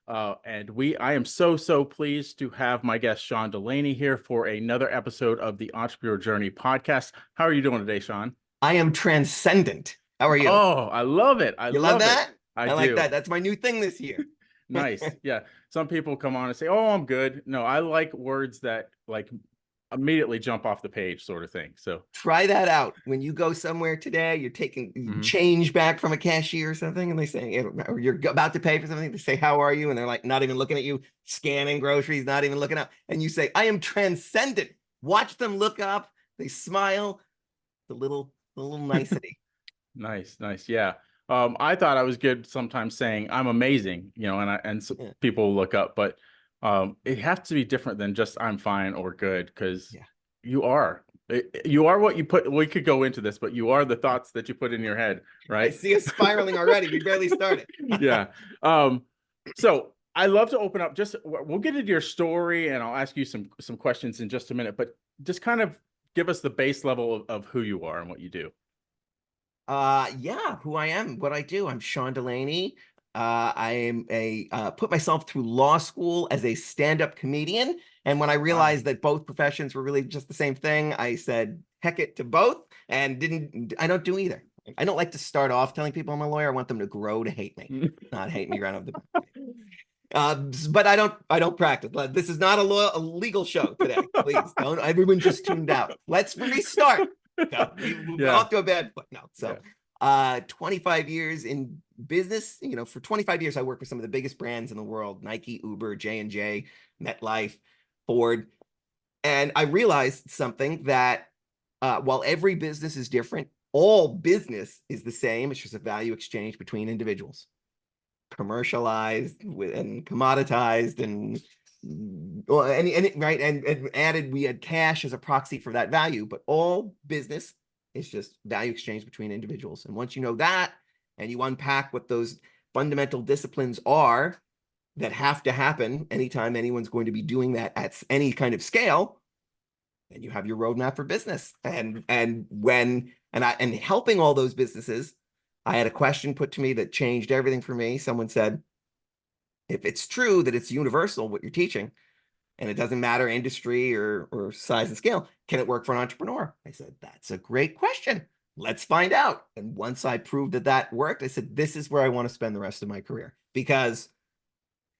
And I am so pleased to have my guest Sean Delaney here for another episode of the Entrepreneur Journey podcast. How are you doing today, Sean? I am transcendent. How are you? Oh, I love it. I You love love it. that? I I like do. that. That's my new thing this year. Nice. Yeah. Some people come on and say, "Oh, I'm good." No, I like words that like immediately jump off the page, sort of thing. So, Try that out. When you go somewhere today, you're taking mhm. change back from a cashier or something, and they say, or you're about to pay for something, they say, "How are you?" And they're like, not even looking at you, scanning groceries, not even looking up. And you say, "I am transcendent." Watch them look up, they smile, the little nicety. Nice, nice. Yeah. I thought I was good sometimes saying I'm amazing, and so Yeah. people look up, but it has to be different than just I'm fine or good, because Yeah. you are. You are what you put. We could go into this, but you are the thoughts that you put in your head, I right? see us spiraling already. We barely started. Yeah. So I love to open up. Just we'll get into your story, and I'll ask you some questions in just a minute. But just kind of give us the base level of who you are and what you do. Yeah, who I am, what I do. I'm Sean Delaney. I am put myself through law school as a stand-up comedian. And when I Wow. realized that both professions were really just the same thing, I said, heck it to both, and I don't do either. I don't like to start off telling people I'm a lawyer. I want them to grow to hate me, not hate me right off the bat. But I don't practice. This is not a legal show today. Please don't. Everyone just tuned out. Let's restart. We're Yeah. off to a bad foot. No, Yeah. so 25 years in business. For 25 years, I worked with some of the biggest brands in the world: Nike, Uber, J&J, MetLife, Ford. And I realized something that while every business is different, all business is the same. It's just a value exchange between individuals, commercialized and commoditized and well, right, and added, we had cash as a proxy for that value, but all business is just value exchange between individuals. And once you know that, and you unpack what those fundamental disciplines are that have to happen anytime anyone's going to be doing that at any kind of scale, then you have your roadmap for business. And helping all those businesses, I had a question put to me that changed everything for me. Someone said, if it's true that it's universal what you're teaching, and it doesn't matter industry or size and scale, can it work for an entrepreneur? I said, that's a great question. Let's find out. And once I proved that that worked, I said, this is where I want to spend the rest of my career. Because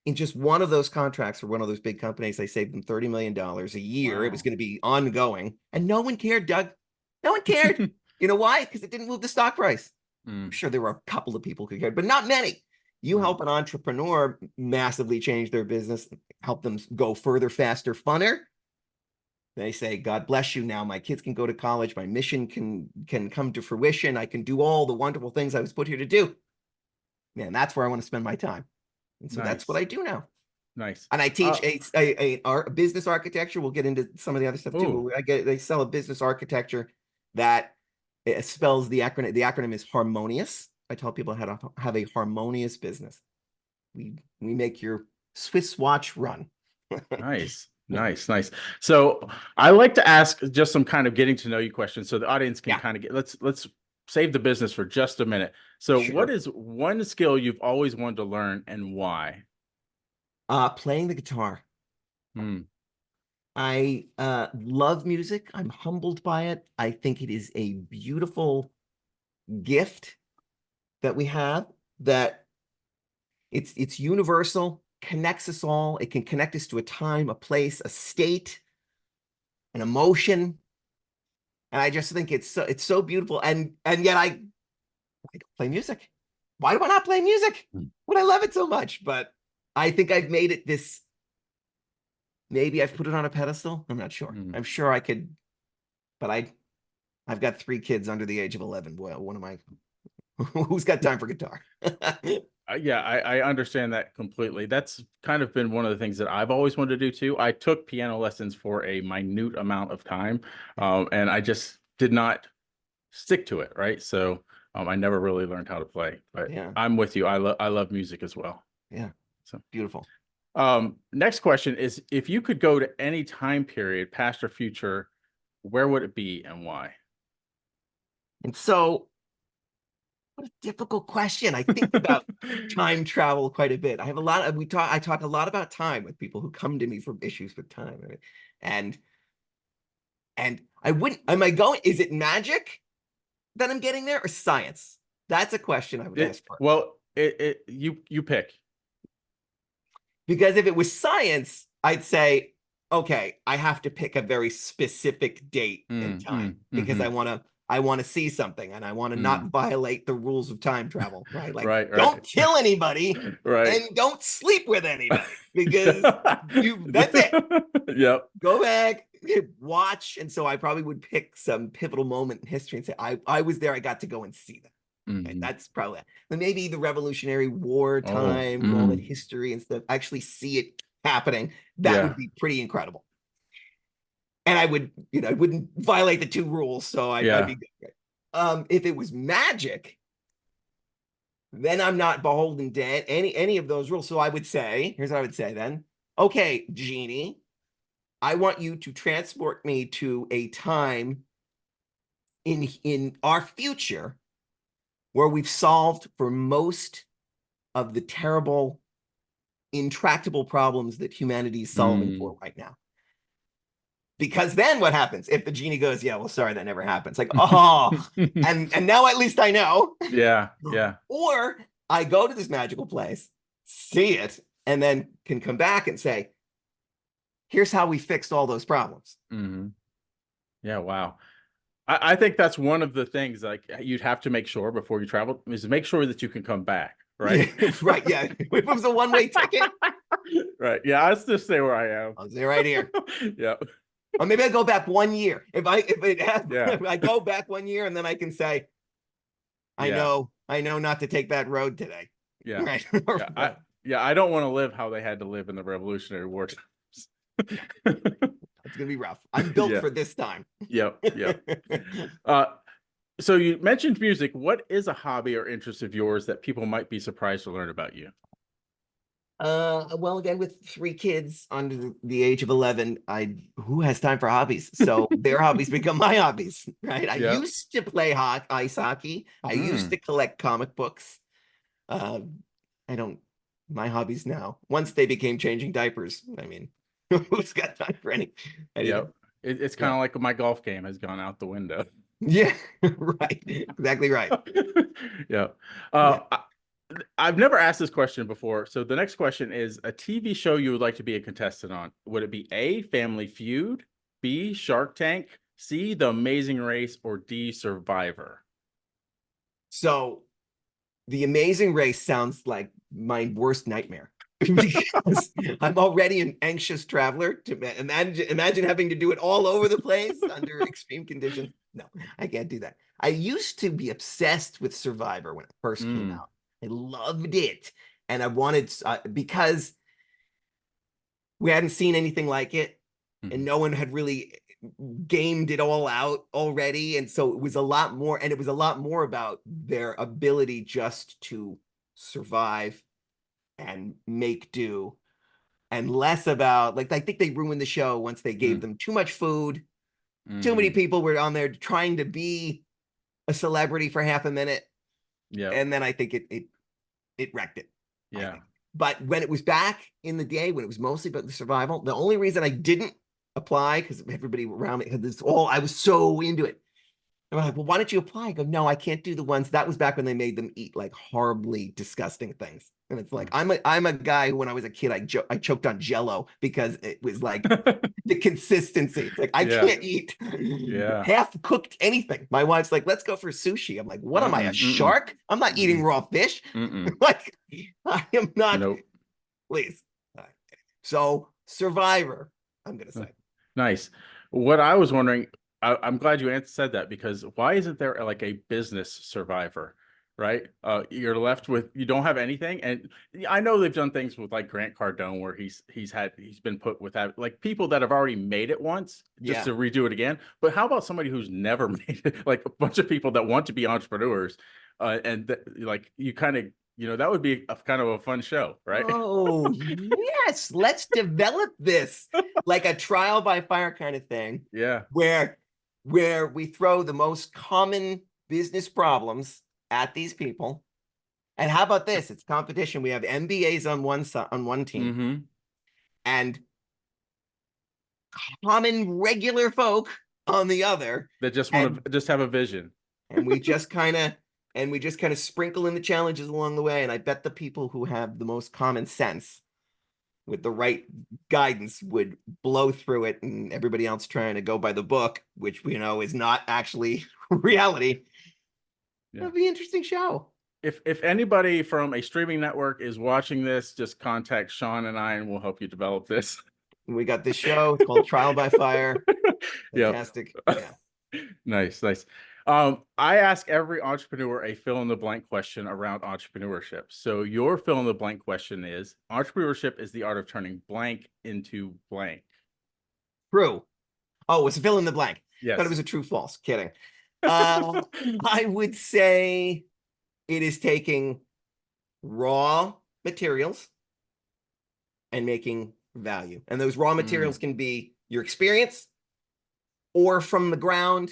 in just one of those contracts for one of those big companies, I saved them $30 million a year. It was Wow. going to be ongoing. And no one cared, Doug. No one cared. You know why? Because it didn't move the stock price. I'm Mm, sure there were a couple of people who cared, but not many. You mm. help an entrepreneur massively change their business, help them go further, faster, funner. They say, God bless you. Now my kids can go to college. My mission can come to fruition. I can do all the wonderful things I was put here to do. Man, that's where I want to spend my time. And so that's what Nice. I do now. Nice. And I teach a business architecture. We'll get into some of the other stuff Oh, too. They sell a business architecture that it spells the acronym. The acronym is harmonious. I tell people how to have a harmonious business. We make your Swiss watch run. nice. Nice, nice. So I like to ask just some kind of getting to know you questions so the audience can Yeah, kind of let's save the business for just a minute. So what sure. is one skill you've always wanted to learn and why? Playing the guitar. Hmm. I love music. I'm humbled by it. I think it is a beautiful gift that we have, that it's universal, connects us all. It can connect us to a time, a place, a state, an emotion. And I just think it's so beautiful. And yet I don't play music. Why do I not play music when I love it so much? But I think I've made it this, maybe I've put it on a pedestal. I'm not sure. Hmm. I'm sure I could, but I've got 3 kids under the age of 11. Boy, one of my who's got time for guitar? Yeah, I understand that completely. That's kind of been one of the things that I've always wanted to do too. I took piano lessons for a minute amount of time, and I just did not stick to it, right? So I never really learned how to play. But Yeah, I'm with you. I love music as well. yeah, So beautiful. next question is, if you could go to any time period, past or future, where would it be and why? And so What a difficult question. I think about time travel quite a bit. I have a lot of, I talk a lot about time with people who come to me for issues with time. Right? And, and I wouldn't, am I going, is it magic that I'm getting there or science? That's a question I would ask first. Well, you pick. Because if it was science, I'd say, okay, I have to pick a very specific date and time because I want to see something and I want to not violate the rules of time travel, right? Like Right. don't kill anybody Right. and don't sleep with anybody because that's it. Yep. Go back, watch. And so I probably would pick some pivotal moment in history and say, I was there, I got to go and see that. Right? That's probably it. But maybe the Revolutionary War time, all that history and stuff, actually see it happening. That would be pretty incredible. And I would, I wouldn't violate the 2 rules, so I'd be good. If it was magic, then I'm not beholden to any of those rules. So I would say, here's what I would say then. Okay, genie, I want you to transport me to a time in our future where we've solved for most of the terrible, intractable problems that humanity is solving for right now. Because then what happens if the genie goes, yeah, well, sorry, that never happens. Like, oh, and now at least I know. Yeah. Or I go to this magical place, see it, and then can come back and say, here's how we fixed all those problems. Yeah. Wow. I think that's one of the things like you'd have to make sure before you travel is to make sure that you can come back. Right. Right. Yeah. If it was a one-way ticket. Right. Yeah. I'll just stay where I am. I'll stay right here. Yeah. Or maybe I go back 1 year. If I go back 1 year and then I can say, I know not to take that road today. Yeah. Right. I don't want to live how they had to live in the Revolutionary War times. It's gonna be rough. I'm built for this time. Yep. So you mentioned music. What is a hobby or interest of yours that people might be surprised to learn about you? Well, again, with 3 kids under the age of 11, who has time for hobbies? So their hobbies become my hobbies, right? I used to play ice hockey. I used to collect comic books. My hobbies now, once they became changing diapers, I mean, who's got time for anything? It's kind of like my golf game has gone out the window. Yeah, right. Exactly right. I've never asked this question before. So the next question is a TV show you would like to be a contestant on. Would it be A, Family Feud, B, Shark Tank, C, The Amazing Race, or D, Survivor? So The Amazing Race sounds like my worst nightmare because I'm already an anxious traveler. To imagine having to do it all over the place under extreme conditions. No, I can't do that. I used to be obsessed with Survivor when it first came out. I loved it. And I wanted, because we hadn't seen anything like it and no one had really gamed it all out already. And so it was a lot more, and it was a lot more about their ability just to survive and make do, and less about, like, I think they ruined the show once they gave them too much food. Too many people were on there trying to be a celebrity for half a minute. Yeah. And then I think it wrecked it. Yeah. But when it was back in the day, when it was mostly about the survival, the only reason I didn't apply, because everybody around me had this, I was so into it. I'm like, well, why don't you apply? I go, no, I can't do the ones. That was back when they made them eat like horribly disgusting things. And it's like, I'm a guy who, when I was a kid, I choked on Jello because it was like the consistency. It's like, I can't eat half cooked anything. My wife's like, let's go for sushi. I'm like, what am I, a shark? I'm not eating raw fish. Like, I am not. Nope. Please. So Survivor, I'm going to say. Nice. What I was wondering, I'm glad you said that, because why isn't there like a business Survivor? Right? You're left with, you don't have anything. And I know they've done things with like Grant Cardone where he's been put with that, like people that have already made it once just to redo it again. But how about somebody who's never made it? Like a bunch of people that want to be entrepreneurs, like you kind of, that would be kind of a fun show, right? Oh, yes. Let's develop this like a trial by fire kind of thing. Yeah. Where we throw the most common business problems at these people. And how about this? It's competition. We have MBAs on one team Mm-hmm. and common regular folk on the other. That just want And to just have a vision. and we just kind of sprinkle in the challenges along the way. And I bet the people who have the most common sense with the right guidance would blow through it, and everybody else trying to go by the book, which we know is not actually reality. Yeah. It'll be an interesting show. If anybody from a streaming network is watching this, just contact Sean and I, and we'll help you develop this. We got this show. It's called Trial by Fire. Yeah. Fantastic. Yeah. Nice, nice. I ask every entrepreneur a fill in the blank question around entrepreneurship. So your fill in the blank question is: entrepreneurship is the art of turning blank into blank. True. Oh, it's a fill in the blank. Yes. Thought it was a true false. Kidding. I would say it is taking raw materials and making value. And those raw materials can be your experience, or from the ground,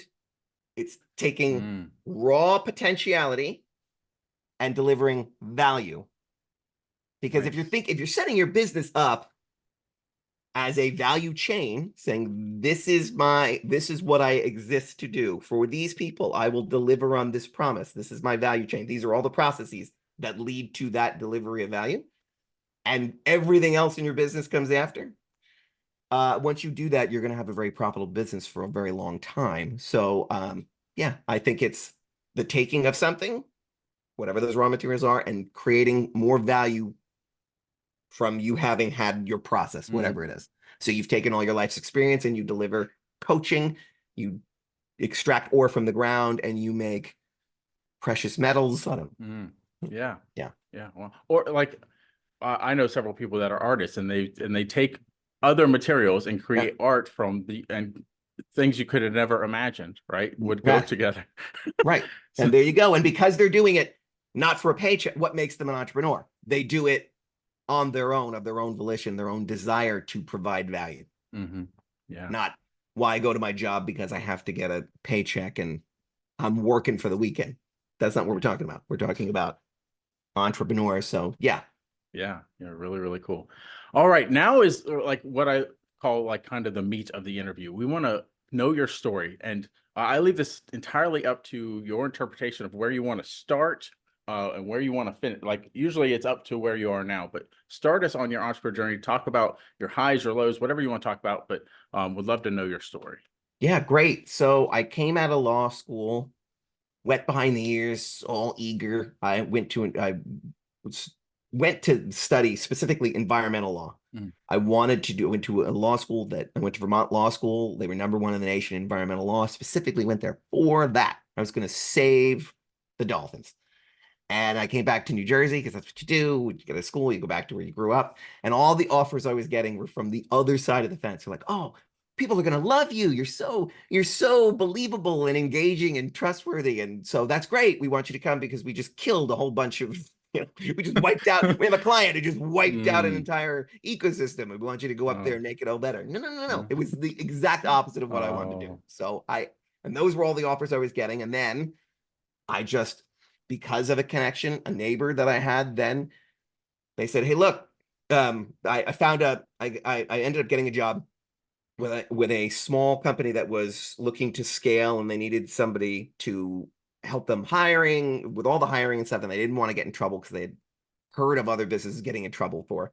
it's taking raw potentiality and delivering value. Because Nice. if you're setting your business up as a value chain, saying this is what I exist to do for these people, I will deliver on this promise. This is my value chain. These are all the processes that lead to that delivery of value, and everything else in your business comes after. Once you do that, you're going to have a very profitable business for a very long time. So, yeah, I think it's the taking of something, whatever those raw materials are, and creating more value from you having had your process, whatever it is. So you've taken all your life's experience and you deliver coaching, you extract ore from the ground, and you make precious metals. I don't. Yeah. Yeah. Yeah. Well, or like I know several people that are artists, and they take other materials and create art from and things you could have never imagined, right? Would go together. Right. So, And there you go. And because they're doing it not for a paycheck, what makes them an entrepreneur? They do it on their own, of their own volition, their own desire to provide value. Yeah. Not why I go to my job because I have to get a paycheck and I'm working for the weekend. That's not what we're talking about. We're talking about entrepreneurs. So yeah. Yeah. Yeah. Really, really cool. All right. Now is like what I call like kind of the meat of the interview. We want to know your story, and I leave this entirely up to your interpretation of where you want to start and where you want to finish. Like usually it's up to where you are now, but start us on your entrepreneur journey. Talk about your highs, your lows, whatever you want to talk about, but would love to know your story. Yeah, great. So I came out of law school, wet behind the ears, all eager. I went to study specifically environmental law. I went to a law school I went to Vermont Law School. They were #1 in the nation in environmental law. Specifically went there for that. I was going to save the dolphins. And I came back to New Jersey because that's what you do. When you get to school, you go back to where you grew up. And all the offers I was getting were from the other side of the fence. They're like, oh, people are going to love you. You're so believable and engaging and trustworthy. And so that's great. We want you to come because we just killed a whole bunch of, we just wiped out. We have a client who just wiped out an entire ecosystem. And we want you to go up there and make it all better. No. It was the exact opposite of what I wanted to do. So and those were all the offers I was getting. And then I just, because of a connection, a neighbor that I had then, they said, hey, look, I ended up getting a job with a small company that was looking to scale, and they needed somebody to help them with all the hiring and stuff. And they didn't want to get in trouble because they had heard of other businesses getting in trouble for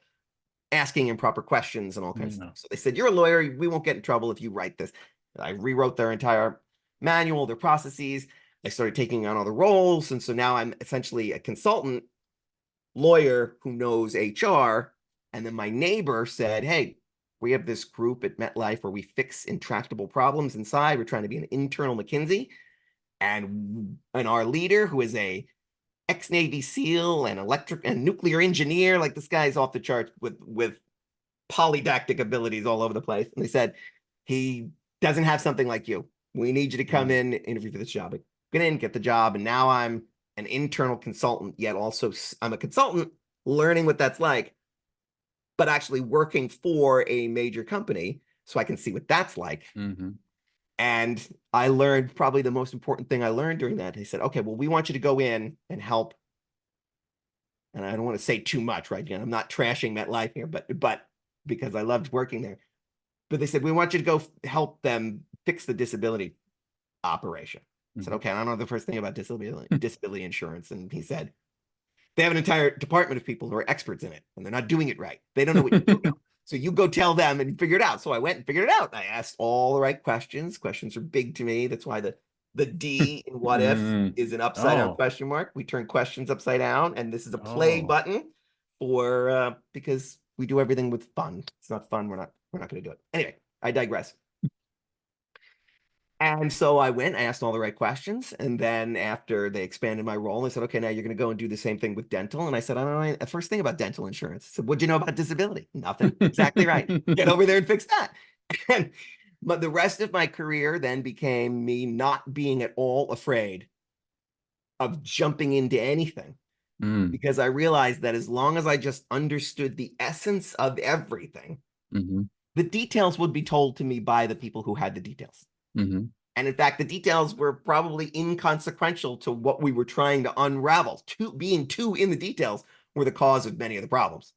asking improper questions and all kinds of stuff. So they said, you're a lawyer. We won't get in trouble if you write this. I rewrote their entire manual, their processes. I started taking on other roles. And so now I'm essentially a consultant lawyer who knows HR. And then my neighbor said, hey, we have this group at MetLife where we fix intractable problems inside. We're trying to be an internal McKinsey. And our leader, who is a ex-Navy SEAL and electric and nuclear engineer, like this guy's off the charts with polydactic abilities all over the place. And they said, he doesn't have something like you. We need you to come in, interview for this job. Get in, get the job. And now I'm an internal consultant, yet also I'm a consultant learning what that's like, but actually working for a major company so I can see what that's like. And I learned probably the most important thing I learned during that. They said, okay, well, we want you to go in and help. And I don't want to say too much, right? Again, I'm not trashing MetLife here, but because I loved working there. But they said, we want you to go help them fix the disability operation. I said, okay, I don't know the first thing about disability insurance. And he said, they have an entire department of people who are experts in it, and they're not doing it right. They don't know what you do know. So you go tell them and figure it out. So I went and figured it out. I asked all the right questions. Questions are big to me. That's why the D in what if is an upside down Oh, question mark. We turn questions upside down, and this is a play oh, button for because we do everything with fun. It's not fun. We're not going to do it. Anyway, I digress. And so I went, I asked all the right questions. And then after they expanded my role, they said, okay, now you're going to go and do the same thing with dental. And I said, I don't know the first thing about dental insurance. I said, what'd you know about disability? Nothing. Exactly right. Get over there and fix that. And but the rest of my career then became me not being at all afraid of jumping into anything because I realized that as long as I just understood the essence of everything, the details would be told to me by the people who had the details. And in fact, the details were probably inconsequential to what we were trying to unravel. Being too in the details were the cause of many of the problems.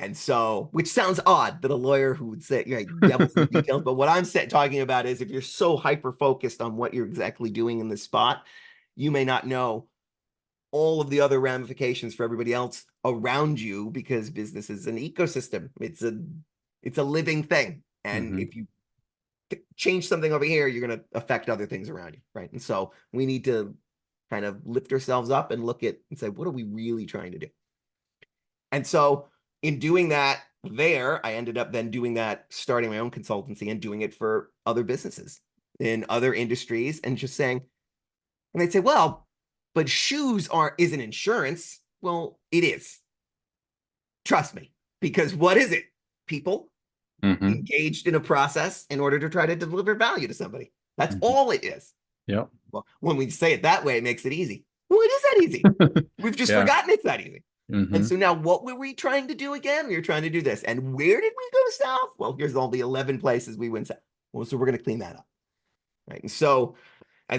And so, which sounds odd that a lawyer who would say, right, devil's in the details. But what I'm talking about is if you're so hyper focused on what you're exactly doing in this spot, you may not know all of the other ramifications for everybody else around you because business is an ecosystem. It's a living thing. And if you change something over here, you're going to affect other things around you, right? And so we need to kind of lift ourselves up and look at and say, what are we really trying to do? And so in doing that there, I ended up then doing that, starting my own consultancy and doing it for other businesses in other industries and just saying, and they'd say, well, but shoes isn't insurance. Well, it is. Trust me, because what is it? People engaged in a process in order to try to deliver value to somebody. That's all it is. Yep. Well, when we say it that way, it makes it easy. Well, it is that easy. We've just forgotten it's that easy. And so now what were we trying to do again? We were trying to do this. And where did we go south? Well, here's all the 11 places we went south. Well, so we're going to clean that up. Right. And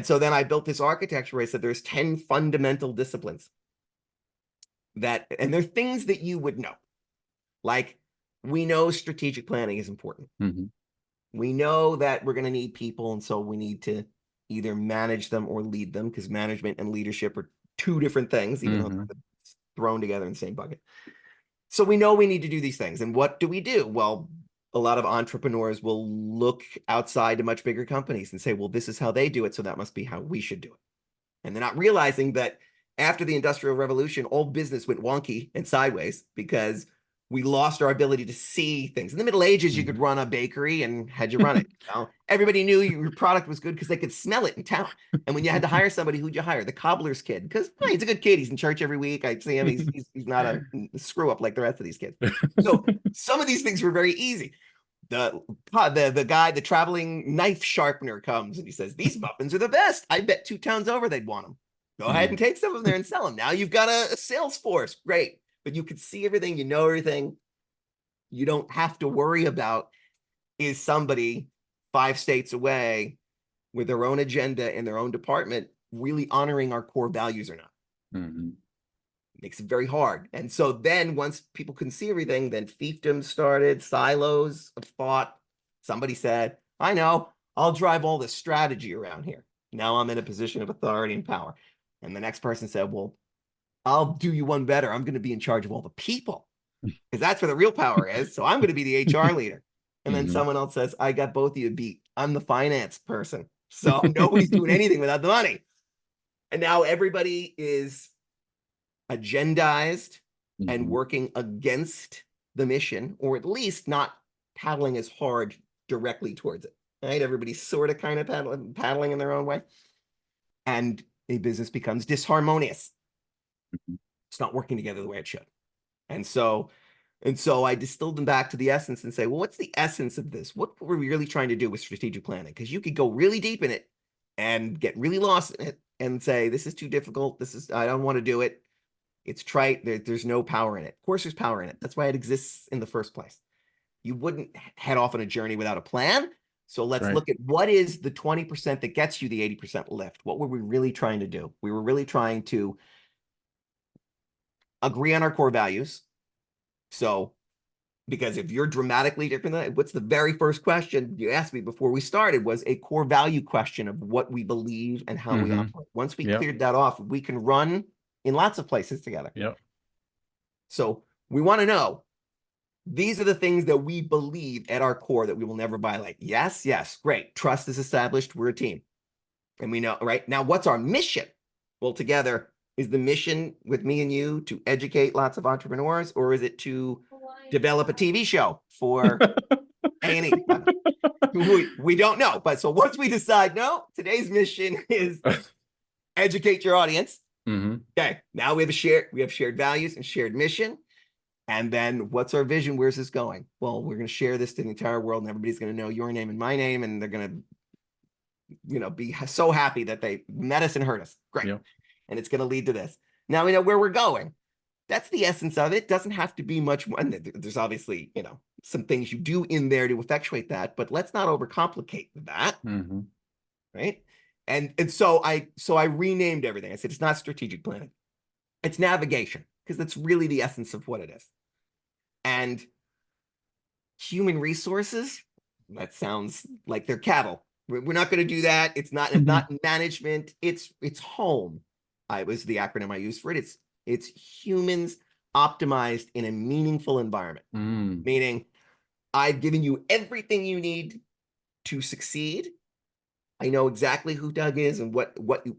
so then I built this architecture where I said there's 10 fundamental disciplines and they're things that you would know. Like we know strategic planning is important. We know that we're going to need people. And so we need to either manage them or lead them because management and leadership are two different things, even though they're thrown together in the same bucket. So we know we need to do these things. And what do we do? Well, a lot of entrepreneurs will look outside to much bigger companies and say, well, this is how they do it. So that must be how we should do it. And they're not realizing that after the Industrial Revolution, all business went wonky and sideways because we lost our ability to see things. In the Middle Ages, you could run a bakery and how'd you run it? Everybody knew your product was good because they could smell it in town. And when you had to hire somebody, who'd you hire? The cobbler's kid. Because he's a good kid. He's in church every week. I see him. He's not a screw up like the rest of these kids. So some of these things were very easy. The guy, the traveling knife sharpener comes and he says, these muffins are the best. I bet 2 towns over they'd want them. Go ahead and take some of them there and sell them. Now you've got a sales force. Great. But you can see everything, you know everything. You don't have to worry about is somebody 5 states away with their own agenda in their own department really honoring our core values or not. It makes it very hard. And so then once people can see everything, then fiefdoms started, silos of thought. Somebody said, I know, I'll drive all this strategy around here. Now I'm in a position of authority and power. And the next person said, well, I'll do you one better. I'm going to be in charge of all the people because that's where the real power is. So I'm going to be the HR leader. And then someone else says, I got both of you beat. I'm the finance person. So nobody's doing anything without the money. And now everybody is agendized and working against the mission, or at least not paddling as hard directly towards it. Right? Everybody's sort of kind of paddling in their own way. And a business becomes disharmonious. It's not working together the way it should. And so I distilled them back to the essence and say, well, what's the essence of this? What were we really trying to do with strategic planning? Because you could go really deep in it and get really lost in it and say, this is too difficult. I don't want to do it. It's trite. There's no power in it. Of course, there's power in it. That's why it exists in the first place. You wouldn't head off on a journey without a plan. So let's Right. look at what is the 20% that gets you the 80% lift. What were we really trying to do? We were really trying to agree on our core values. So, because if you're dramatically different than what's the very first question you asked me before we started was a core value question of what we believe and how we operate. Once we Yep. cleared that off, we can run in lots of places together. Yep. So we want to know, these are the things that we believe at our core that we will never violate. Yes, yes, great. Trust is established. We're a team. And we know, right? Now, what's our mission? Well, together, is the mission with me and you to educate lots of entrepreneurs, or is it to develop a TV show for A&E? We don't know. But so once we decide, no, today's mission is educate your audience. Okay, now we have shared values and shared mission. And then what's our vision? Where's this going? Well, we're going to share this to the entire world, and everybody's going to know your name and my name, and they're going to, be so happy that they met us and heard us. Great. Yep. And it's going to lead to this. Now we know where we're going. That's the essence of it. Doesn't have to be much more. And there's obviously, some things you do in there to effectuate that, but let's not overcomplicate that. Right. And so I renamed everything. I said, it's not strategic planning. It's navigation, because that's really the essence of what it is. And human resources, that sounds like they're cattle. We're not going to do that. It's not management. It's home. I was the acronym I used for it. It's humans optimized in a meaningful environment. Meaning, I've given you everything you need to succeed. I know exactly who Doug is and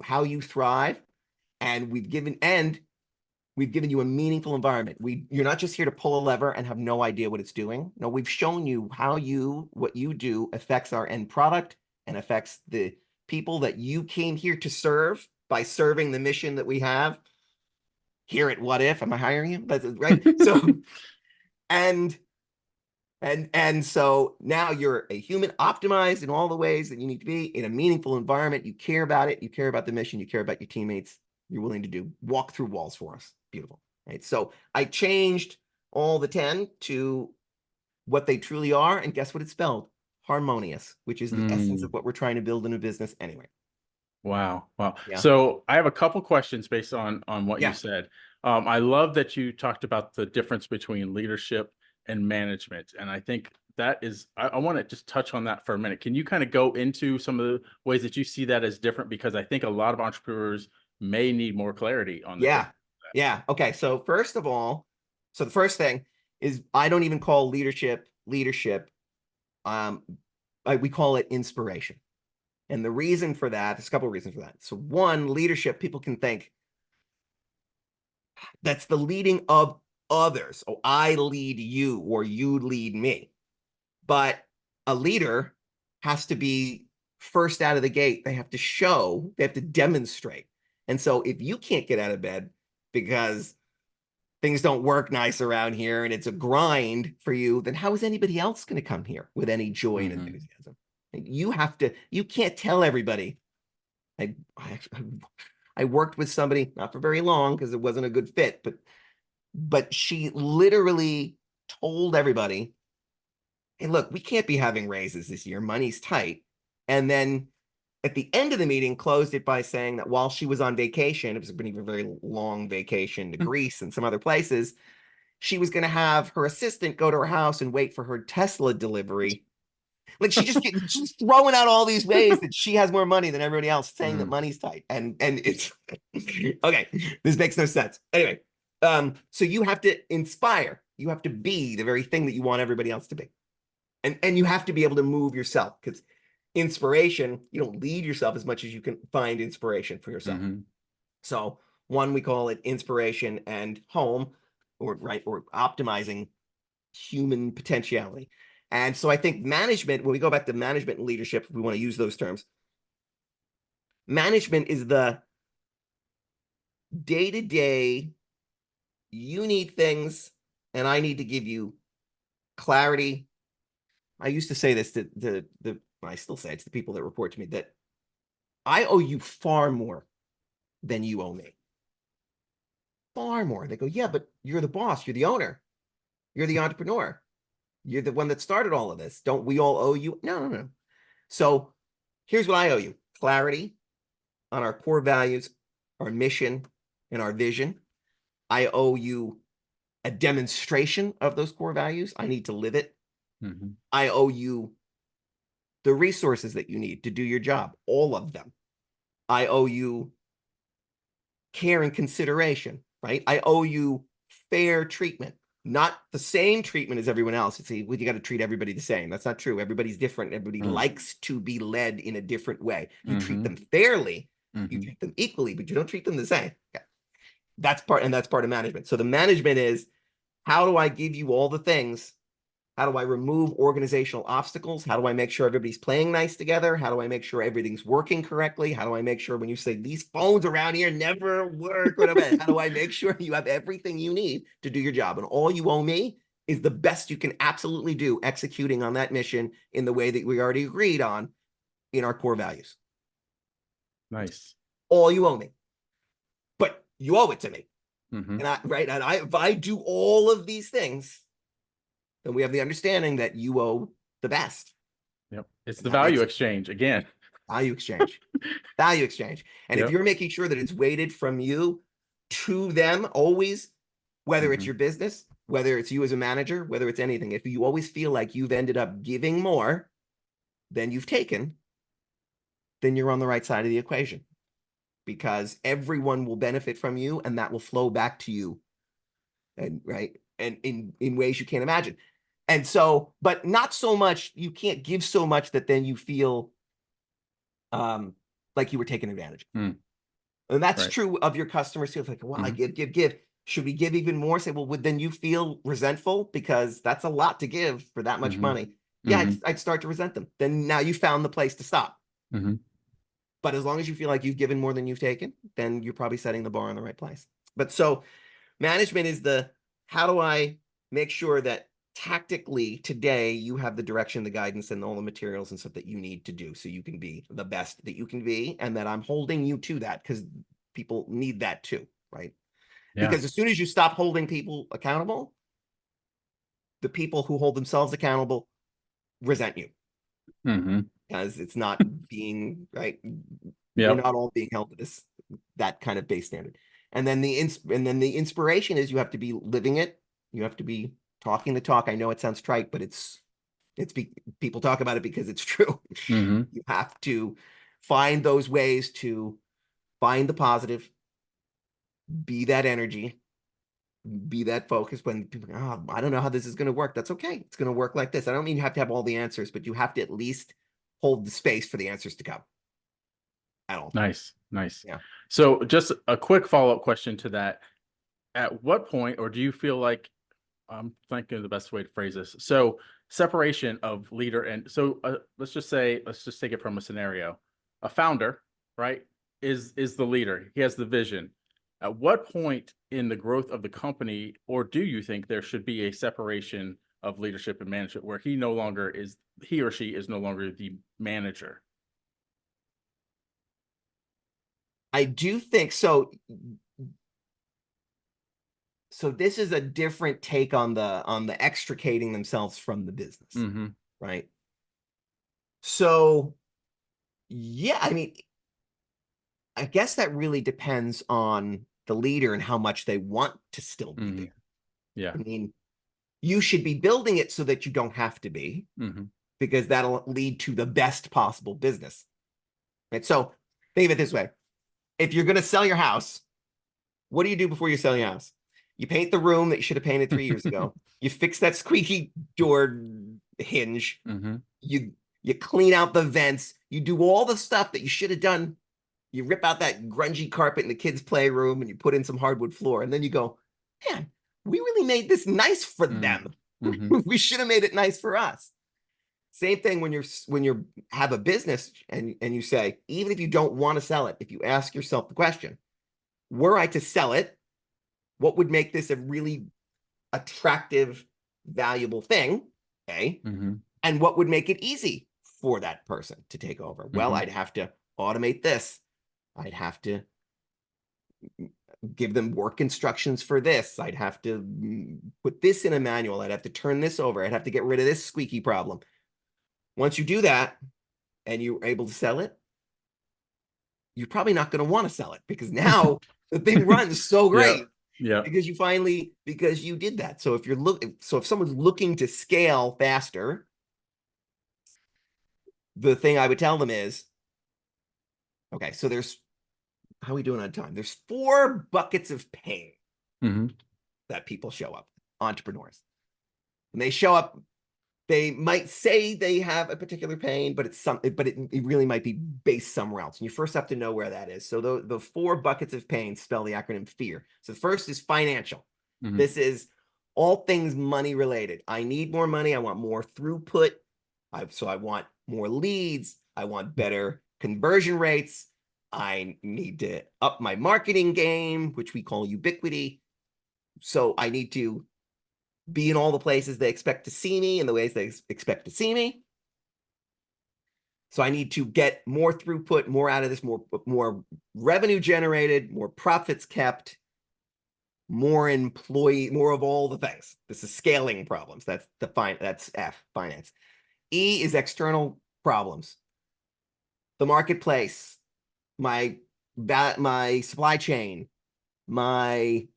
how you thrive, and we've given you a meaningful environment. You're not just here to pull a lever and have no idea what it's doing. No, we've shown you what you do affects our end product and affects the people that you came here to serve by serving the mission that we have here at Whadif. Am I hiring you? That's right. So, and so now you're a human optimized in all the ways that you need to be in a meaningful environment. You care about it. You care about the mission. You care about your teammates. You're willing to walk through walls for us. Beautiful. Right. So I changed all the 10 to what they truly are. And guess what it's spelled? Harmonious, which is the essence of what we're trying to build in a business anyway. Wow. Wow. Yeah. So I have a couple questions based on what Yeah. you said. I love that you talked about the difference between leadership and management. And I think that is, I want to just touch on that for a minute. Can you kind of go into some of the ways that you see that as different? Because I think a lot of entrepreneurs may need more clarity on that. Yeah. Okay. So first of all, the first thing is, I don't even call leadership. We call it inspiration. And the reason for that, there's a couple of reasons for that. So one, leadership, people can think that's the leading of others. Oh, I lead you, or you lead me. But a leader has to be first out of the gate. They have to demonstrate. And so if you can't get out of bed because things don't work nice around here and it's a grind for you, then how is anybody else going to come here with any joy and enthusiasm? You can't tell everybody. I worked with somebody, not for very long because it wasn't a good fit, but she literally told everybody, hey, look, we can't be having raises this year. Money's tight. And then at the end of the meeting, closed it by saying that while she was on vacation, it was been a very long vacation to Greece and some other places, she was going to have her assistant go to her house and wait for her Tesla delivery. Like she's throwing out all these ways that she has more money than everybody else, saying that money's tight. And it's okay. This makes no sense. Anyway, so you have to inspire. You have to be the very thing that you want everybody else to be. And you have to be able to move yourself, because inspiration, you don't lead yourself as much as you can find inspiration for yourself. So one, we call it inspiration and home, or optimizing human potentiality. And so I think management, when we go back to management and leadership, if we want to use those terms, management is the day-to-day, you need things and I need to give you clarity. I used to say this to I still say it to the people that report to me, that I owe you far more than you owe me. Far more. They go, yeah, but you're the boss, you're the owner, you're the entrepreneur, you're the one that started all of this. Don't we all owe you? No. So here's what I owe you: clarity on our core values, our mission, and our vision. I owe you a demonstration of those core values. I need to live it. Mhm. I owe you the resources that you need to do your job, all of them. I owe you care and consideration, right? I owe you fair treatment, not the same treatment as everyone else. You see, you got to treat everybody the same. That's not true. Everybody's different. Everybody Mm. likes to be led in a different way. You treat Mhm. them fairly, you Mhm. treat them equally, but you don't treat them the same. Okay. That's part of management. So the management is, how do I give you all the things? How do I remove organizational obstacles? How do I make sure everybody's playing nice together? How do I make sure everything's working correctly? How do I make sure when you say these phones around here never work, whatever, how do I make sure you have everything you need to do your job? And all you owe me is the best you can absolutely do executing on that mission in the way that we already agreed on in our core values. Nice. All you owe me. But you owe it to me. Mhm. And if I do all of these things, then we have the understanding that you owe the best. Yep. It's And the that makes value it exchange again. value exchange. Value exchange. And if Yep. you're making sure that it's weighted from you to them always, whether it's Mhm. your business, whether it's you as a manager, whether it's anything, if you always feel like you've ended up giving more than you've taken, then you're on the right side of the equation, because everyone will benefit from you and that will flow back to you, and right, and in ways you can't imagine. And so, but not so much, you can't give so much that then you feel um like you were taken advantage of. Mm. And that's Right. true of your customers too. It's like, well, I Mhm. give. Should we give even more? Say, well, would then you feel resentful because that's a lot to give for that much Mhm. money? Yeah, Mhm. I'd start to resent them. Then now you found the place to stop. Mhm. But as long as you feel like you've given more than you've taken, then you're probably setting the bar in the right place. But so management is the, how do I make sure that tactically today you have the direction, the guidance, and all the materials and stuff that you need to do so you can be the best that you can be, and that I'm holding you to that, because people need that too, right? Yeah. Because as soon as you stop holding people accountable, the people who hold themselves accountable resent you, Mhm. because it's not being right. We're Yep. not all being held to this, that kind of base standard. And then the inspiration is, you have to be living it. You have to be talking the talk. I know it sounds trite, but people talk about it because it's true. Mhm. You have to find those ways to find the positive, be that energy, be that focus when people go, oh, I don't know how this is going to work. That's okay. It's going to work like this. I don't mean you have to have all the answers, but you have to at least hold the space for the answers to come at all times. Nice. Nice. Yeah. So just a quick follow-up question to that. At what point, or do you feel like, I'm thinking of the best way to phrase this. So separation of leader and so let's just take it from a scenario. A founder, right, is the leader. He has the vision. At what point in the growth of the company, or do you think there should be a separation of leadership and management where he or she is no longer the manager? I do think so. So this is a different take on the extricating themselves from the business, Mm-hmm. right? So yeah, I mean, I guess that really depends on the leader and how much they want to still be Mm-hmm. there. Yeah. I mean, you should be building it so that you don't have to be, Mm-hmm. because that'll lead to the best possible business. Right? So think of it this way. If you're going to sell your house, what do you do before you sell your house? You paint the room that you should have painted 3 years ago. You fix that squeaky door hinge. Mm-hmm. You clean out the vents. You do all the stuff that you should have done. You rip out that grungy carpet in the kids' playroom and you put in some hardwood floor. And then you go, man, we really made this nice for them. Mm-hmm. We should have made it nice for us. Same thing when you have a business and you say, even if you don't want to sell it, if you ask yourself the question, were I to sell it, what would make this a really attractive, valuable thing? Okay. Mm-hmm. And what would make it easy for that person to take over? Well, Mm-hmm. I'd have to automate this. I'd have to give them work instructions for this. I'd have to put this in a manual. I'd have to turn this over. I'd have to get rid of this squeaky problem. Once you do that, and you're able to sell it, you're probably not going to want to sell it because now the thing runs so great. Yeah. Because you did that. So if someone's looking to scale faster, the thing I would tell them is, okay, so how are we doing on time? There's 4 buckets of pain that people show up, entrepreneurs. When they show up, they might say they have a particular pain, but it really might be based somewhere else. And you first have to know where that is. So the 4 buckets of pain spell the acronym FEAR. So the first is financial. This is all things money related. I need more money. I want more throughput. So I want more leads. I want better conversion rates. I need to up my marketing game, which we call ubiquity. So I need to be in all the places they expect to see me in the ways they expect to see me. So I need to get more throughput, more out of this, more revenue generated, more profits kept, more of all the things. This is scaling problems. That's F, finance. E is external problems. The marketplace, my supply chain, my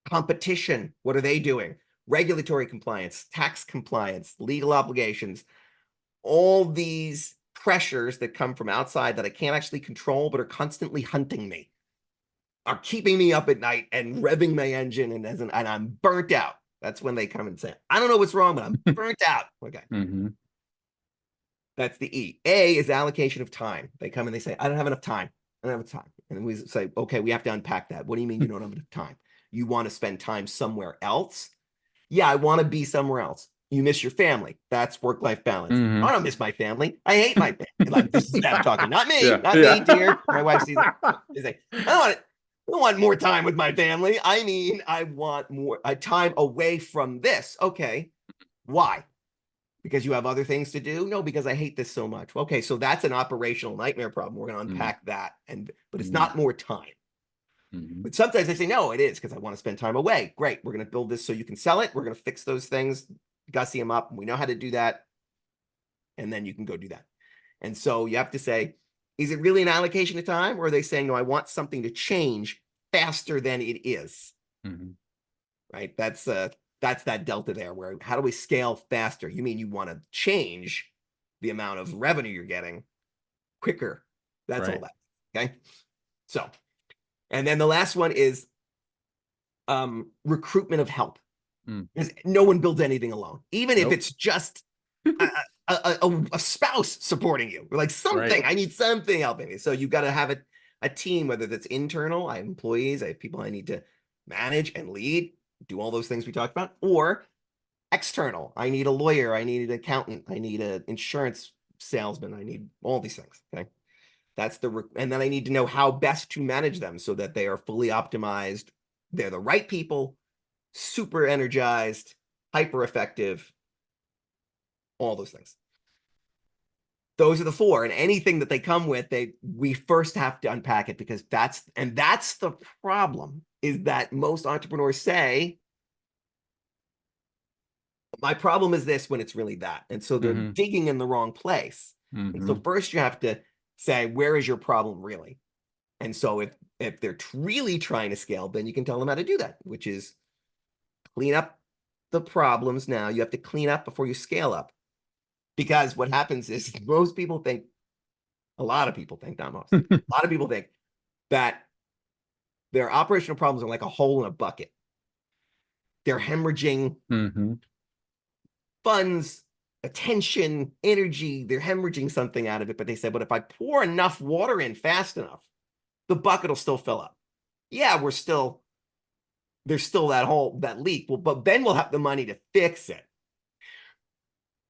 competition, what are they doing? Regulatory compliance, tax compliance, legal obligations, all these pressures that come from outside that I can't actually control, but are constantly hunting me, are keeping me up at night and revving my engine, and I'm burnt out. That's when they come and say, I don't know what's wrong, but I'm burnt out. Okay. That's the E. A is allocation of time. They come and they say, I don't have enough time. I don't have enough time. And then we say, okay, we have to unpack that. What do you mean you don't have enough time? You want to spend time somewhere else? Yeah, I want to be somewhere else. You miss your family. That's work-life balance. I don't miss my family. I hate my family. Like, this is Steph talking, not me, me, dear. My wife sees it. She's like, I don't want more time with my family. I mean, I want more time away from this. Okay, why? Because you have other things to do? No, because I hate this so much. Okay, so that's an operational nightmare problem. We're going to unpack that, but it's not more time. But sometimes they say, no, it is because I want to spend time away. Great. We're going to build this so you can sell it. We're going to fix those things, gussy them up. We know how to do that. And then you can go do that. And so you have to say, is it really an allocation of time? Or are they saying, no, I want something to change faster than it is? Right. That's that delta there where how do we scale faster? You mean you want to change the amount of revenue you're getting quicker. That's all that. Okay. So, and then the last one is recruitment of help. Because no one builds anything alone, even if it's just a spouse supporting you. Like something, I need something helping me. So you've got to have a team, whether that's internal, I have employees, I have people I need to manage and lead, do all those things we talked about, or external. I need a lawyer, I need an accountant, I need an insurance salesman, I need all these things. Okay. That's and then I need to know how best to manage them so that they are fully optimized. They're the right people, super energized, hyper effective, all those things. Those are the 4, and anything that they come with, we first have to unpack it because that's the problem, is that most entrepreneurs say, my problem is this when it's really that. And so they're digging in the wrong place. And so first you have to say, where is your problem really? And so if they're really trying to scale, then you can tell them how to do that, which is clean up the problems. Now you have to clean up before you scale up. Because what happens is a lot of people think, not most, a lot of people think that their operational problems are like a hole in a bucket. They're hemorrhaging funds, attention, energy. They're hemorrhaging something out of it. But they say, but if I pour enough water in fast enough, the bucket will still fill up. Yeah, there's still that hole, that leak. Well, but then we'll have the money to fix it.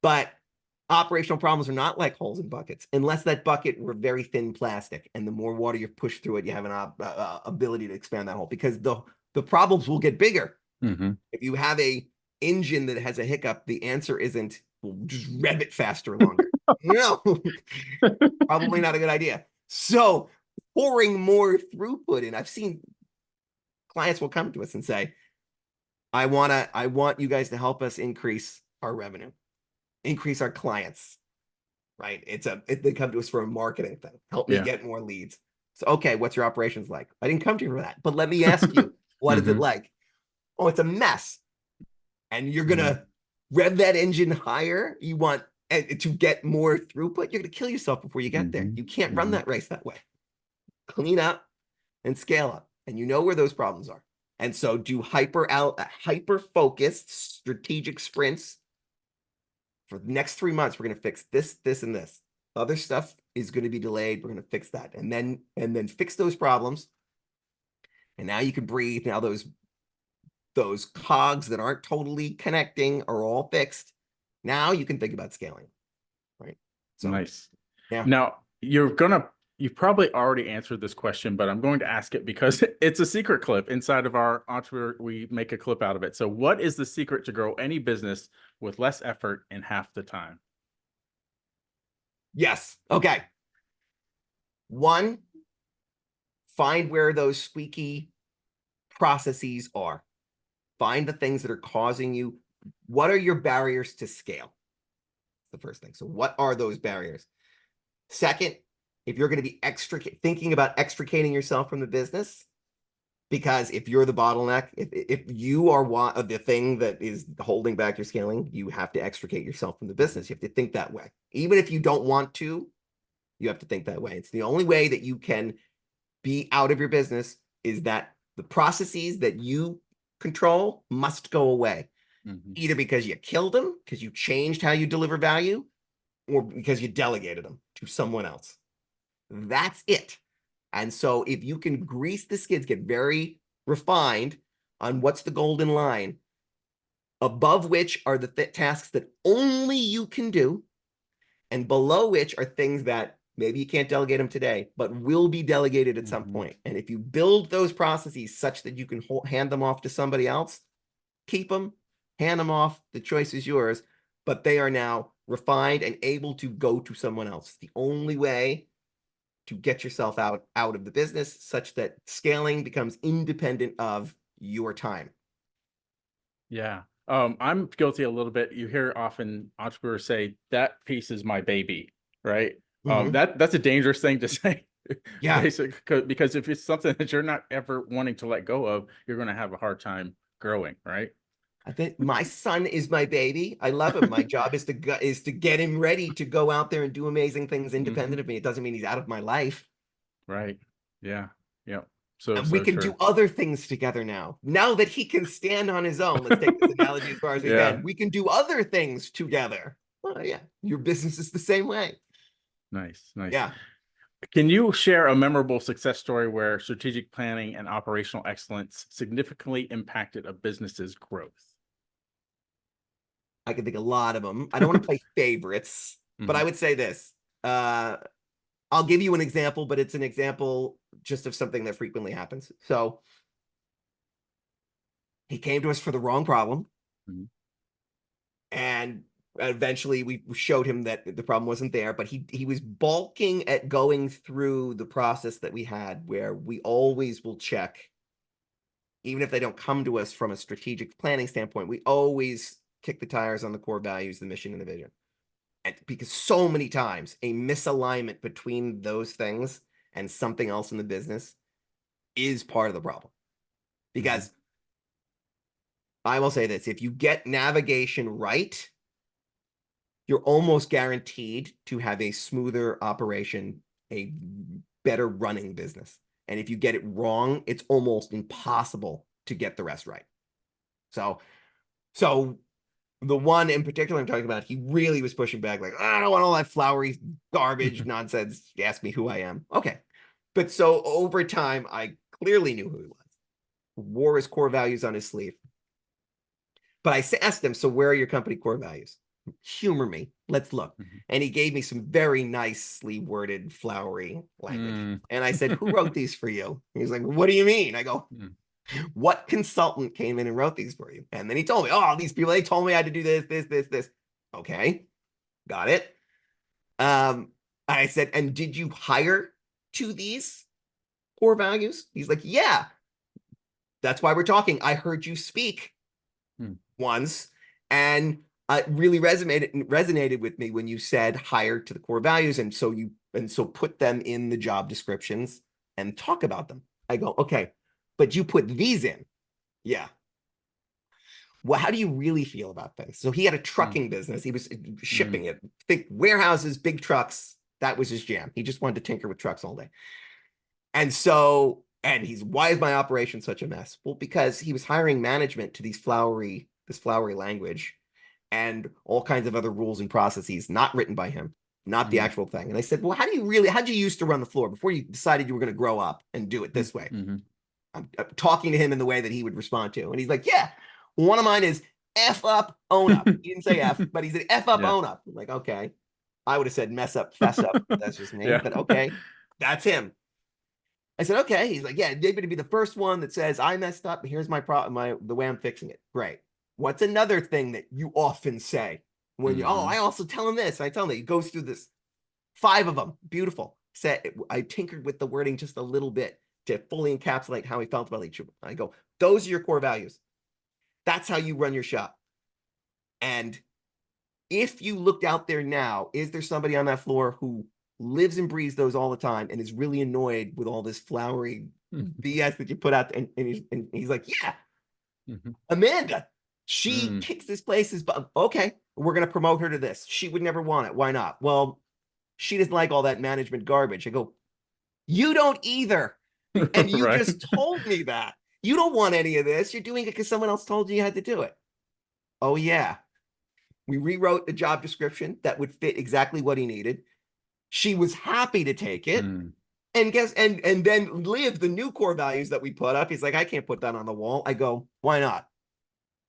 But operational problems are not like holes in buckets, unless that bucket were very thin plastic. And the more water you push through it, you have an ability to expand that hole, because the problems will get bigger. If you have a engine that has a hiccup, the answer isn't, we'll just rev it faster and longer. No, probably not a good idea. So pouring more throughput in, I've seen clients will come to us and say, I want you guys to help us increase our revenue, increase our clients, right? They come to us for a marketing thing. Help me Yeah. get more leads. So, okay, what's your operations like? I didn't come to you for that, but let me ask you, what is it Hmm. like? Oh, it's a mess. And you're going Hmm. to rev that engine higher. You want to get more throughput. You're going to kill yourself before you get there. Hmm. You can't run Hmm. that race that way. Clean up and scale up. And you know where those problems are. And so do hyper focused strategic sprints. For the next 3 months, we're going to fix this, this, and this. Other stuff is going to be delayed. We're going to fix that. And then fix those problems. And now you can breathe. Now those cogs that aren't totally connecting are all fixed. Now you can think about scaling, right? So, Nice. yeah. Now, you've probably already answered this question, but I'm going to ask it because it's a secret clip inside of our entrepreneur. We make a clip out of it. So, what is the secret to grow any business with less effort in half the time? Yes. Okay. One, find where those squeaky processes are. Find the things that are causing you. What are your barriers to scale? The first thing. So, what are those barriers? Second, if you're going to be thinking about extricating yourself from the business, because if you're the bottleneck, if you are one of the thing that is holding back your scaling, you have to extricate yourself from the business. You have to think that way. Even if you don't want to, you have to think that way. It's the only way that you can be out of your business is that the processes that you control must go away, Hmm. either because you killed them, because you changed how you deliver value, or because you delegated them to someone else. That's it. And so if you can grease the skids, get very refined on what's the golden line, above which are the tasks that only you can do, and below which are things that maybe you can't delegate them today, but will be delegated at some Hmm. point. And if you build those processes such that you can hand them off to somebody else, keep them, hand them off. The choice is yours, but they are now refined and able to go to someone else. It's the only way to get yourself out of the business such that scaling becomes independent of your time. Yeah. I'm guilty a little bit. You hear often entrepreneurs say that piece is my baby, right? Mm-hmm. That's a dangerous thing to say, Yeah. basically, because if it's something that you're not ever wanting to let go of, you're going to have a hard time growing, right? I think my son is my baby. I love him. My job is to get him ready to go out there and do amazing things Hmm. independent of me. It doesn't mean he's out of my life. Right. Yeah. Yeah. So, And we so can true. do other things together now. Now that he can stand on his own, let's take this analogy as far as we Yeah. can. We can do other things together. Well, yeah, your business is the same way. Nice. Nice. Yeah. Can you share a memorable success story where strategic planning and operational excellence significantly impacted a business's growth? I can think a lot of them. I don't want to play favorites, but I Hmm. would say this. Uh, I'll give you an example, but it's an example just of something that frequently happens. So he came to us for the wrong problem, Hmm. and eventually we showed him that the problem wasn't there, but he was balking at going through the process that we had, where we always will check, even if they don't come to us from a strategic planning standpoint, we always kick the tires on the core values, the mission, and the vision. And because so many times a misalignment between those things and something else in the business is part of the problem. Hmm. Because I will say this, if you get navigation right, you're almost guaranteed to have a smoother operation, a better running business. And if you get it wrong, it's almost impossible to get the rest right. So the one in particular I'm talking about, he really was pushing back, like, I don't want all that flowery garbage nonsense. Ask me who I am. Okay. But so over time, I clearly knew who he was, wore his core values on his sleeve. But I asked him, so where are your company core values? Humor me. Let's look. And he gave me some very nicely worded, flowery language. Hmm. And I said, who wrote these for you? He's like, what do you mean? I go, Hmm. what consultant came in and wrote these for you? And then he told me, oh, these people, they told me I had to do this, this, this, this. Okay, got it. I said, and did you hire to these core values? He's like, yeah, that's why we're talking. I heard you speak Hmm. once, and it really resonated with me when you said hire to the core values, and so put them in the job descriptions and talk about them. I go, okay, but you put these in. Yeah. Well, how do you really feel about things? So he had a Mm, trucking business. He was mm, shipping it. Think warehouses, big trucks. That was his jam. He just wanted to tinker with trucks all day. And why is my operation such a mess? Well, because he was hiring management to this flowery language and all kinds of other rules and processes not written by him, not the mm, actual thing. And I said, well, how'd you used to run the floor before you decided you were going to grow up and do it mm, this way? mhm. I'm talking to him in the way that he would respond to. And he's like, yeah, one of mine is F up, own up. He didn't say F, but he said F up, Yeah. own up. I'm like, okay. I would have said mess up, fess up. That's just me. Yeah. But okay, that's him. I said, okay. He's like, yeah, David to be the first one that says I messed up. Here's my problem, the way I'm fixing it. Great. What's another thing that you often say when I Mhm. also tell him this. I tell him that he goes through this 5 of them. Beautiful. I tinkered with the wording just a little bit to fully encapsulate how he felt about each of them. I go, those are your core values. That's how you run your shop. And if you looked out there now, is there somebody on that floor who lives and breathes those all the time and is really annoyed with all this flowery Mhm. BS that you put out? And he's like, yeah, Mhm. Amanda, she Mm. kicks this place's butt. Okay, we're going to promote her to this. She would never want it. Why not? Well, she doesn't like all that management garbage. I go, you don't either. And you Right. just told me that. You don't want any of this. You're doing it because someone else told you had to do it. Oh, yeah. We rewrote the job description that would fit exactly what he needed. She was happy to take it. Mm. And then live the new core values that we put up. He's like, I can't put that on the wall. I go, why not?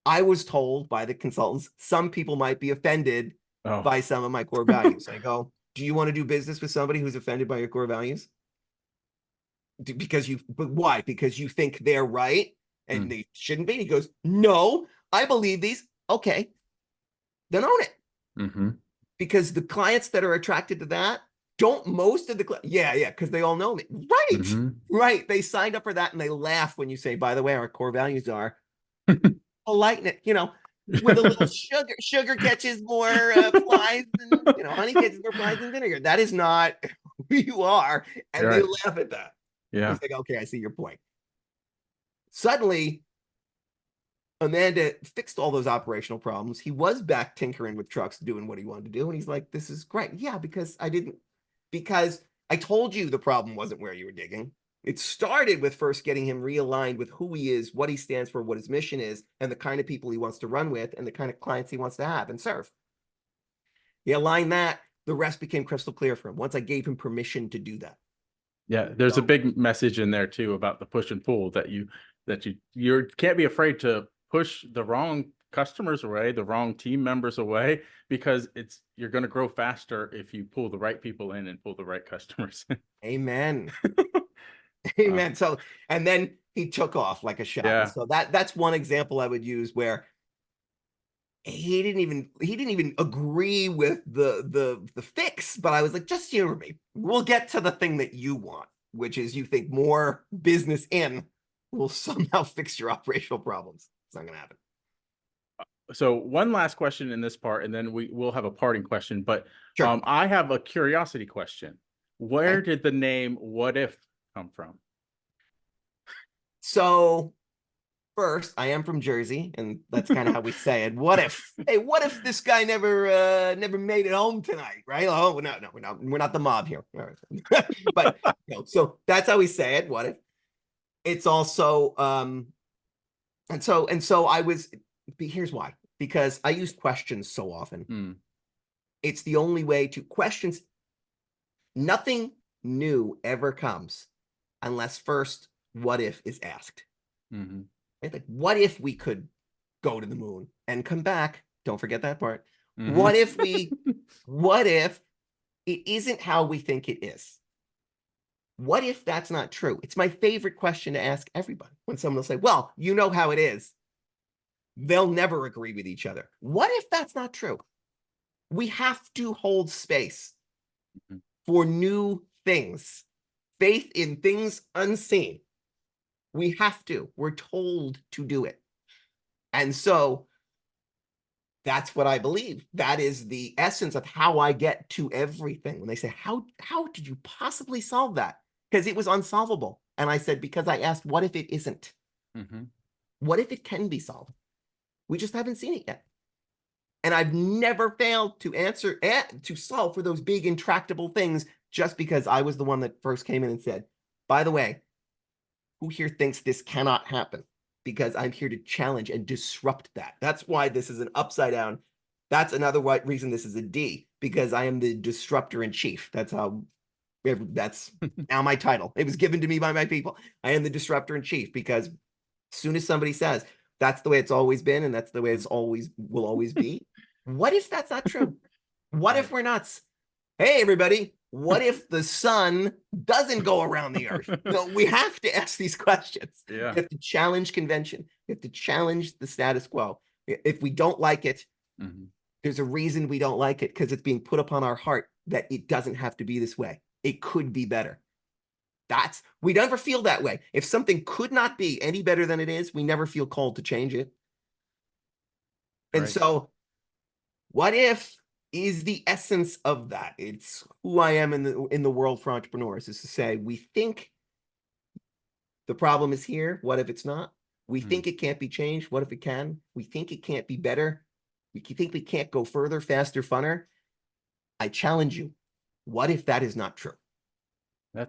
I was told by the consultants, some people might be offended Oh. by some of my core values. I go, do you want to do business with somebody who's offended by your core values? But why? Because you think they're right and Mm. they shouldn't be? He goes, no, I believe these. Okay, then own it. Mhm. Because the clients that are attracted to that don't most of the yeah, because they all know me. Right. Mhm. Right. They signed up for that and they laugh when you say, by the way, our core values are politeness, with a little sugar catches more flies than honey catches more flies than vinegar. That is not who you are. And they Right. laugh at that. Yeah. It's like, okay, I see your point. Suddenly, Amanda fixed all those operational problems. He was back tinkering with trucks, doing what he wanted to do. And he's like, this is great. Yeah, because I told you the problem wasn't where you were digging. It started with first getting him realigned with who he is, what he stands for, what his mission is, and the kind of people he wants to run with and the kind of clients he wants to have and serve. He aligned that. The rest became crystal clear for him once I gave him permission to do that. Yeah. There's a So, big message in there too about the push and pull that you can't be afraid to push the wrong customers away, the wrong team members away, because you're going to grow faster if you pull the right people in and pull the right customers in. amen. Wow. Amen. So, and then he took off like a shot. And Yeah. so that's one example I would use where he didn't even agree with the fix, but I was like, just humor me. We'll get to the thing that you want, which is you think more business in will somehow fix your operational problems. It's not gonna happen. So one last question in this part, and then we'll have a parting question. But Sure. I have a curiosity question. Where Okay. did the name What If come from? So first, I am from Jersey, and that's kind of how we say it. What if? Hey, what if this guy never made it home tonight? Right? Oh, no, we're not the mob here. All right. But so that's how we say it. What if? It's also and so I was. Here's why. Because I use questions so often. Hmm. It's the only way to questions. Nothing new ever comes unless first what if is asked. Hmm. Right? Like, what if we could go to the moon and come back? Don't forget that part. Hmm. What if it isn't how we think it is? What if that's not true? It's my favorite question to ask everybody when someone will say, well, you know how it is. They'll never agree with each other. What if that's not true? We have to hold space for new things, faith in things unseen. We have to. We're told to do it. And so That's what I believe. That is the essence of how I get to everything. When they say, how did you possibly solve that? Because it was unsolvable. And I said, because I asked, what if it isn't? Mm-hmm. What if it can be solved? We just haven't seen it yet. And I've never failed to answer, to solve for those big intractable things just because I was the one that first came in and said, by the way, who here thinks this cannot happen? Because I'm here to challenge and disrupt that. That's why this is an upside down. That's another reason this is a D, because I am the disruptor in chief. That's now my title. It was given to me by my people. I am the disruptor in chief, because as soon as somebody says that's the way it's always been and that's the way it's always will always be, what if that's not true? What if we're nuts? Hey, everybody, what if the sun doesn't go around the earth? No, we have to ask these questions. Yeah. We have to challenge convention. We have to challenge the status quo. If we don't like it, Mm-hmm. there's a reason we don't like it, because it's being put upon our heart that it doesn't have to be this way. It could be better. We never feel that way. If something could not be any better than it is, we never feel called to change it. And Right. so what if is the essence of that. It's who I am in the world for entrepreneurs, is to say, we think the problem is here. What if it's not? We think it can't be changed. What if it can? We think it can't be better. We think we can't go further, faster, funner. I challenge you. What if that is not true?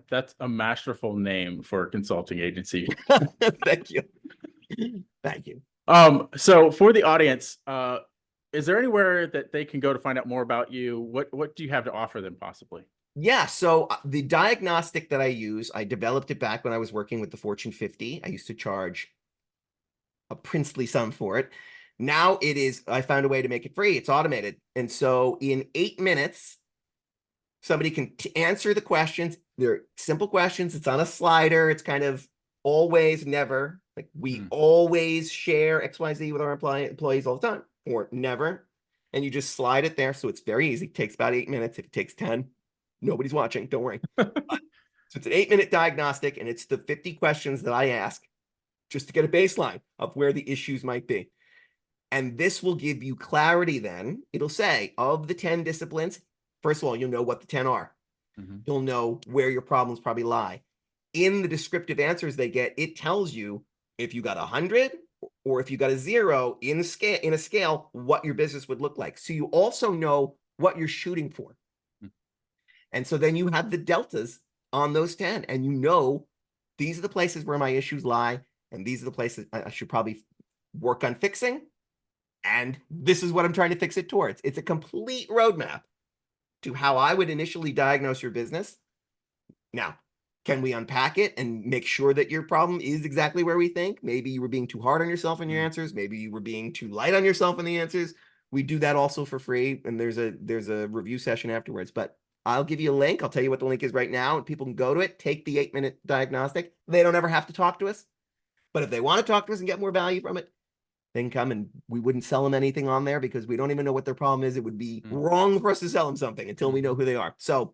That's a masterful name for a consulting agency. Thank you. Thank you. So for the audience, is there anywhere that they can go to find out more about you? What do you have to offer them possibly? Yeah, so the diagnostic that I use, I developed it back when I was working with the Fortune 50. I used to charge a princely sum for it. Now I found a way to make it free. It's automated. And so in 8 minutes, somebody can answer the questions. They're simple questions. It's on a slider. It's kind of always, never. Like we always share XYZ with our employees all the time, or never. And you just slide it there. So it's very easy. It takes about 8 minutes. If it takes 10, nobody's watching. Don't worry. So it's an 8-minute diagnostic, and it's the 50 questions that I ask just to get a baseline of where the issues might be. And this will give you clarity then. It'll say, of the 10 disciplines, first of all, you'll know what the 10 are. You'll know where your problems probably lie. In the descriptive answers they get, it tells you if you got 100 or if you got a 0 in a scale, what your business would look like. So you also know what you're shooting for. And so then you have the deltas on those 10, and you know these are the places where my issues lie, and these are the places I should probably work on fixing, and this is what I'm trying to fix it towards. It's a complete roadmap to how I would initially diagnose your business. Now, can we unpack it and make sure that your problem is exactly where we think? Maybe you were being too hard on yourself in your answers. Maybe you were being too light on yourself in the answers. We do that also for free, and there's a review session afterwards. But I'll give you a link. I'll tell you what the link is right now, and people can go to it, take the 8-minute diagnostic. They don't ever have to talk to us. But if they want to talk to us and get more value from it, they can come, and we wouldn't sell them anything on there because we don't even know what their problem is. It would be wrong for us to sell them something until we know who they are. So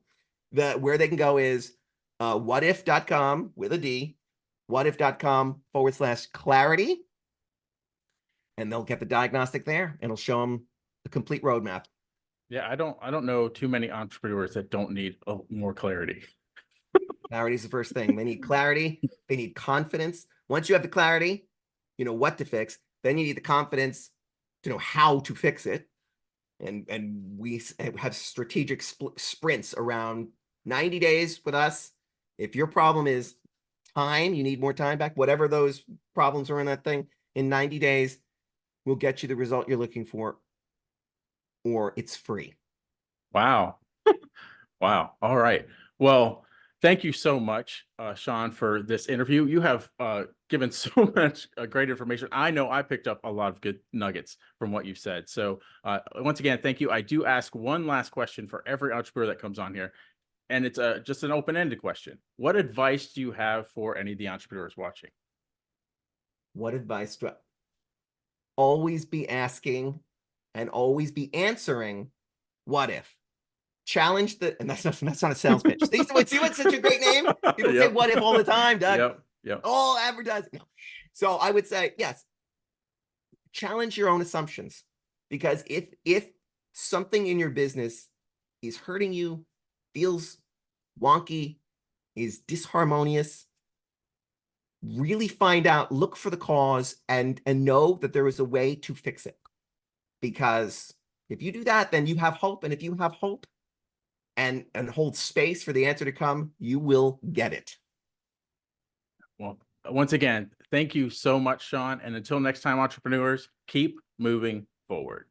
where they can go is whatif.com with a D, whatif.com/clarity. And they'll get the diagnostic there, and it'll show them the complete roadmap. Yeah, I don't know too many entrepreneurs that don't need more clarity. Clarity is the first thing. They need clarity. They need confidence. Once you have the clarity, you know what to fix. Then you need the confidence to know how to fix it. And we have strategic sprints around 90 days with us. If your problem is time, you need more time back, whatever those problems are in that thing, in 90 days, we'll get you the result you're looking for, or it's free. Wow. Wow. All right. Well, thank you so much, Sean, for this interview. You have given so much great information. I know I picked up a lot of good nuggets from what you've said. So once again, thank you. I do ask one last question for every entrepreneur that comes on here, and it's just an open-ended question. What advice do you have for any of the entrepreneurs watching? What advice do I always be asking and always be answering? What if? Challenge and that's not a sales pitch. See what's such a great name? People say what if all the time, Doug. Yep. All advertising. No. So I would say, yes, challenge your own assumptions, Because if something in your business is hurting you, feels wonky, is disharmonious, really find out, look for the cause, and know that there is a way to fix it. Because if you do that, then you have hope. And if you have hope and hold space for the answer to come, you will get it. Well, once again, thank you so much, Sean. And until next time, entrepreneurs, keep moving forward.